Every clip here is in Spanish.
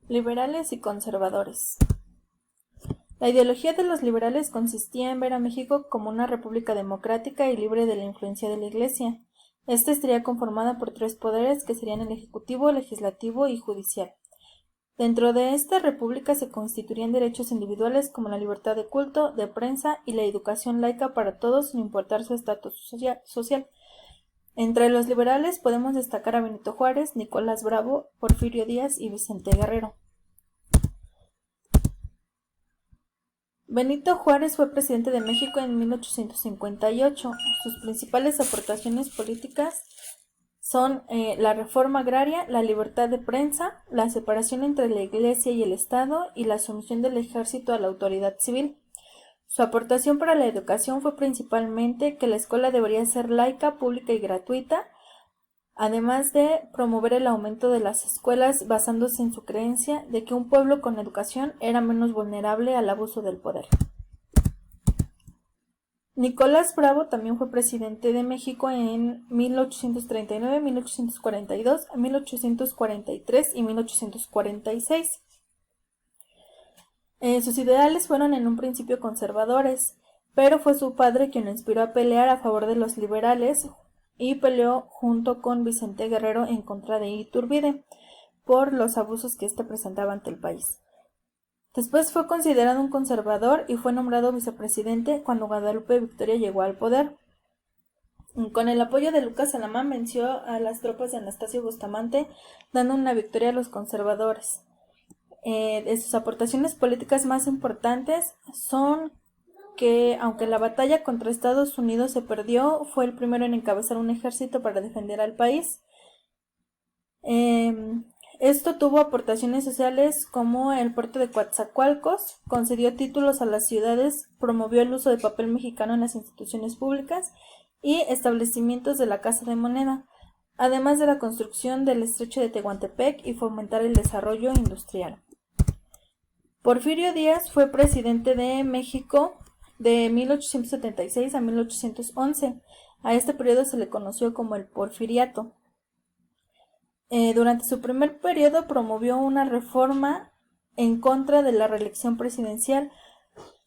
Liberales y conservadores. La ideología de los liberales consistía en ver a México como una república democrática y libre de la influencia de la Iglesia. Esta estaría conformada por tres poderes que serían el ejecutivo, legislativo y judicial. Dentro de esta república se constituirían derechos individuales como la libertad de culto, de prensa y la educación laica para todos sin importar su estatus social. Entre los liberales podemos destacar a Benito Juárez, Nicolás Bravo, Porfirio Díaz y Vicente Guerrero. Benito Juárez fue presidente de México en 1858. Sus principales aportaciones políticas son la reforma agraria, la libertad de prensa, la separación entre la Iglesia y el Estado y la sumisión del ejército a la autoridad civil. Su aportación para la educación fue principalmente que la escuela debería ser laica, pública y gratuita, además de promover el aumento de las escuelas basándose en su creencia de que un pueblo con educación era menos vulnerable al abuso del poder. Nicolás Bravo también fue presidente de México en 1839, 1842, 1843 y 1846. Sus ideales fueron en un principio conservadores, pero fue su padre quien lo inspiró a pelear a favor de los liberales y peleó junto con Vicente Guerrero en contra de Iturbide por los abusos que éste presentaba ante el país. Después fue considerado un conservador y fue nombrado vicepresidente cuando Guadalupe Victoria llegó al poder. Con el apoyo de Lucas Alamán venció a las tropas de Anastasio Bustamante, dando una victoria a los conservadores. De sus aportaciones políticas más importantes son que, aunque la batalla contra Estados Unidos se perdió, fue el primero en encabezar un ejército para defender al país. Esto tuvo aportaciones sociales como el puerto de Coatzacoalcos, concedió títulos a las ciudades, promovió el uso de papel mexicano en las instituciones públicas y establecimientos de la Casa de Moneda, además de la construcción del estrecho de Tehuantepec y fomentar el desarrollo industrial. Porfirio Díaz fue presidente de México de 1876 a 1811. A este periodo se le conoció como el Porfiriato. Durante su primer periodo promovió una reforma en contra de la reelección presidencial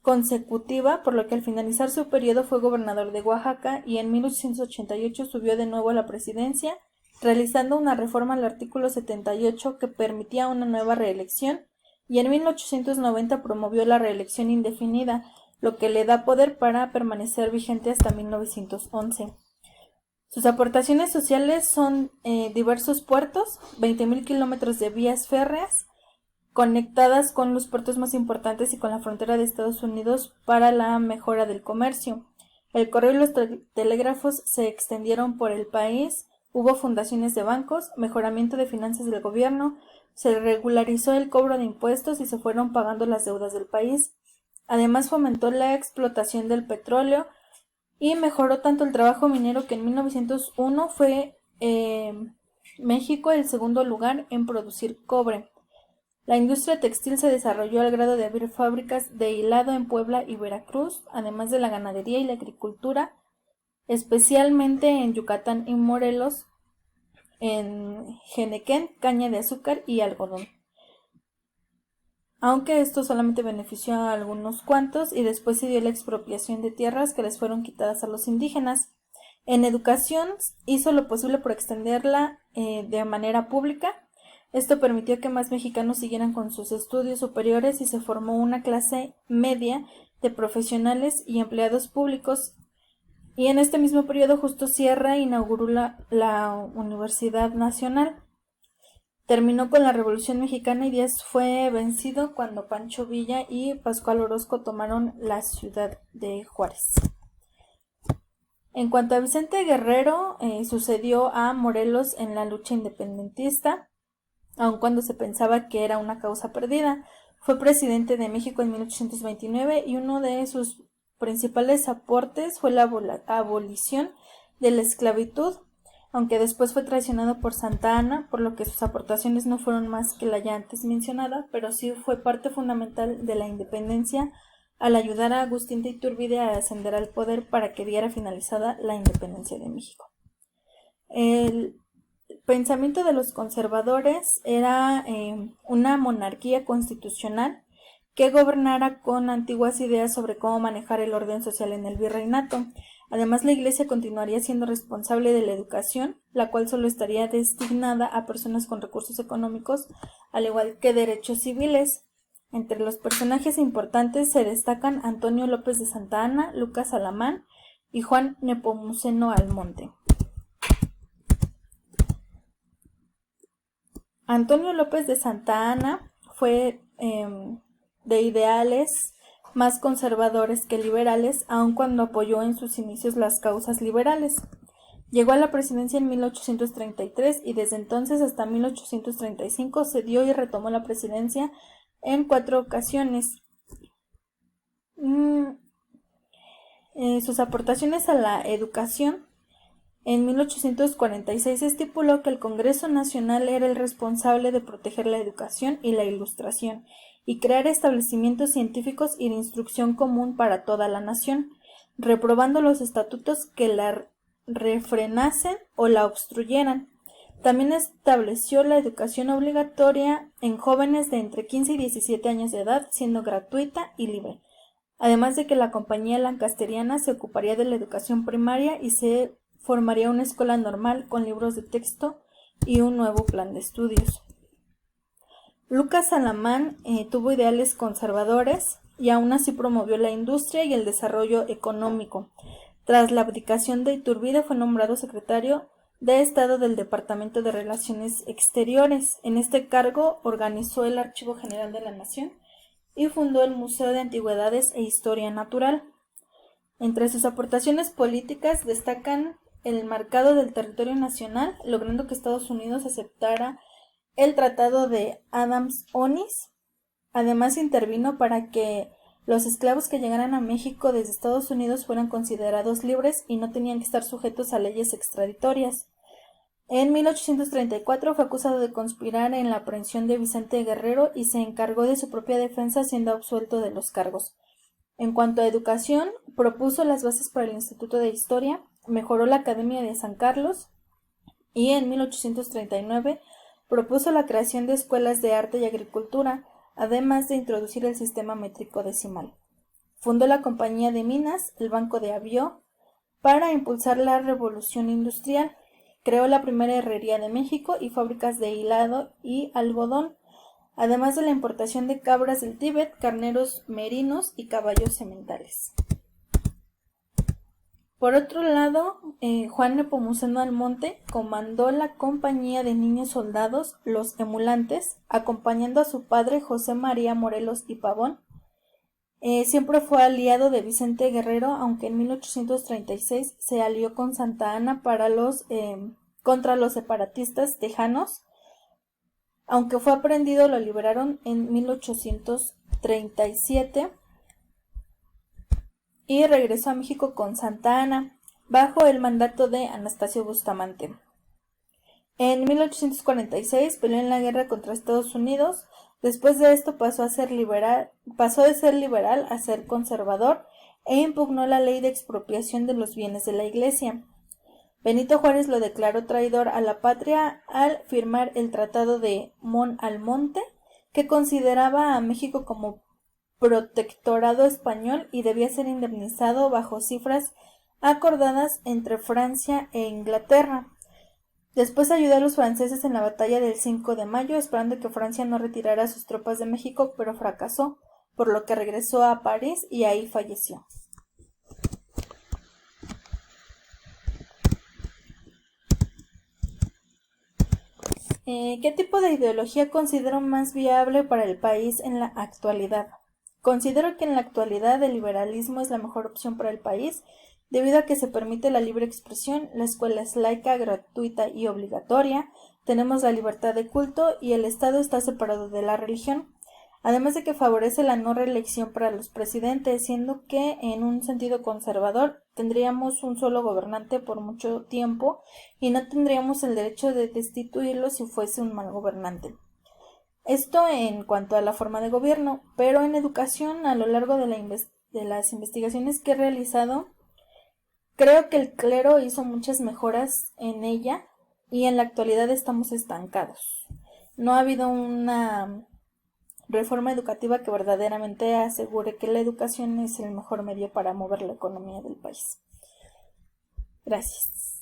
consecutiva, por lo que al finalizar su periodo fue gobernador de Oaxaca y en 1888 subió de nuevo a la presidencia, realizando una reforma al artículo 78 que permitía una nueva reelección, y en 1890 promovió la reelección indefinida, lo que le da poder para permanecer vigente hasta 1911. Sus aportaciones sociales son diversos puertos, 20,000 kilómetros de vías férreas conectadas con los puertos más importantes y con la frontera de Estados Unidos para la mejora del comercio. El correo y los telégrafos se extendieron por el país, hubo fundaciones de bancos, mejoramiento de finanzas del gobierno, se regularizó el cobro de impuestos y se fueron pagando las deudas del país. Además fomentó la explotación del petróleo y mejoró tanto el trabajo minero que en 1901 fue México el segundo lugar en producir cobre. La industria textil se desarrolló al grado de abrir fábricas de hilado en Puebla y Veracruz, además de la ganadería y la agricultura, especialmente en Yucatán y Morelos, en Jenequén, caña de azúcar y algodón. Aunque esto solamente benefició a algunos cuantos y después se dio la expropiación de tierras que les fueron quitadas a los indígenas. En educación hizo lo posible por extenderla de manera pública. Esto permitió que más mexicanos siguieran con sus estudios superiores y se formó una clase media de profesionales y empleados públicos. Y en este mismo periodo Justo Sierra inauguró la Universidad Nacional. Terminó con la Revolución Mexicana y Díaz fue vencido cuando Pancho Villa y Pascual Orozco tomaron la ciudad de Juárez. En cuanto a Vicente Guerrero, sucedió a Morelos en la lucha independentista, aun cuando se pensaba que era una causa perdida. Fue presidente de México en 1829 y uno de sus principales aportes fue la abolición de la esclavitud, aunque después fue traicionado por Santa Anna, por lo que sus aportaciones no fueron más que la ya antes mencionada, pero sí fue parte fundamental de la independencia al ayudar a Agustín de Iturbide a ascender al poder para que diera finalizada la independencia de México. pensamiento de los conservadores era una monarquía constitucional que gobernara con antiguas ideas sobre cómo manejar el orden social en el virreinato. Además, la Iglesia continuaría siendo responsable de la educación, la cual solo estaría destinada a personas con recursos económicos, al igual que derechos civiles. Entre los personajes importantes se destacan Antonio López de Santa Anna, Lucas Alamán y Juan Nepomuceno Almonte. Antonio López de Santa Anna fue de ideales más conservadores que liberales, aun cuando apoyó en sus inicios las causas liberales. Llegó a la presidencia en 1833 y desde entonces hasta 1835 cedió y retomó la presidencia en 4 ocasiones. Sus aportaciones a la educación. En 1846 se estipuló que el Congreso Nacional era el responsable de proteger la educación y la ilustración, y crear establecimientos científicos y de instrucción común para toda la nación, reprobando los estatutos que la refrenasen o la obstruyeran. También estableció la educación obligatoria en jóvenes de entre 15 y 17 años de edad, siendo gratuita y libre. Además de que la Compañía Lancasteriana se ocuparía de la educación primaria y se formaría una escuela normal con libros de texto y un nuevo plan de estudios. Lucas Alamán tuvo ideales conservadores y aún así promovió la industria y el desarrollo económico. Tras la abdicación de Iturbide fue nombrado secretario de Estado del Departamento de Relaciones Exteriores. En este cargo organizó el Archivo General de la Nación y fundó el Museo de Antigüedades e Historia Natural. Entre sus aportaciones políticas destacan el marcado del territorio nacional, logrando que Estados Unidos aceptara el Tratado de Adams-Onis. Además, intervino para que los esclavos que llegaran a México desde Estados Unidos fueran considerados libres y no tenían que estar sujetos a leyes extraditorias. En 1834 fue acusado de conspirar en la aprehensión de Vicente Guerrero y se encargó de su propia defensa, siendo absuelto de los cargos. En cuanto a educación, propuso las bases para el Instituto de Historia, mejoró la Academia de San Carlos y en 1839 propuso la creación de escuelas de arte y agricultura, además de introducir el sistema métrico decimal. Fundó la Compañía de Minas, el Banco de Avió, para impulsar la revolución industrial. Creó la primera herrería de México y fábricas de hilado y algodón, además de la importación de cabras del Tíbet, carneros merinos y caballos sementales. Por otro lado, Juan Nepomuceno Almonte comandó la compañía de niños soldados, los emulantes, acompañando a su padre José María Morelos y Pavón. Siempre fue aliado de Vicente Guerrero, aunque en 1836 se alió con Santa Anna contra los separatistas tejanos. Aunque fue aprehendido, lo liberaron en 1837 y regresó a México con Santa Anna, bajo el mandato de Anastasio Bustamante. En 1846 peleó en la guerra contra Estados Unidos. Después de esto pasó de ser liberal a ser conservador e impugnó la ley de expropiación de los bienes de la Iglesia. Benito Juárez lo declaró traidor a la patria al firmar el Tratado de Mon-Almonte, que consideraba a México como protectorado español y debía ser indemnizado bajo cifras acordadas entre Francia e Inglaterra. Después ayudó a los franceses en la batalla del 5 de mayo, esperando que Francia no retirara sus tropas de México, pero fracasó, por lo que regresó a París y ahí falleció. ¿Qué tipo de ideología considero más viable para el país en la actualidad? Considero que en la actualidad el liberalismo es la mejor opción para el país, debido a que se permite la libre expresión, la escuela es laica, gratuita y obligatoria, tenemos la libertad de culto y el Estado está separado de la religión. Además de que favorece la no reelección para los presidentes, siendo que en un sentido conservador tendríamos un solo gobernante por mucho tiempo y no tendríamos el derecho de destituirlo si fuese un mal gobernante. Esto en cuanto a la forma de gobierno, pero en educación, a lo largo de las investigaciones que he realizado, creo que el clero hizo muchas mejoras en ella, y en la actualidad estamos estancados. No ha habido una reforma educativa que verdaderamente asegure que la educación es el mejor medio para mover la economía del país. Gracias.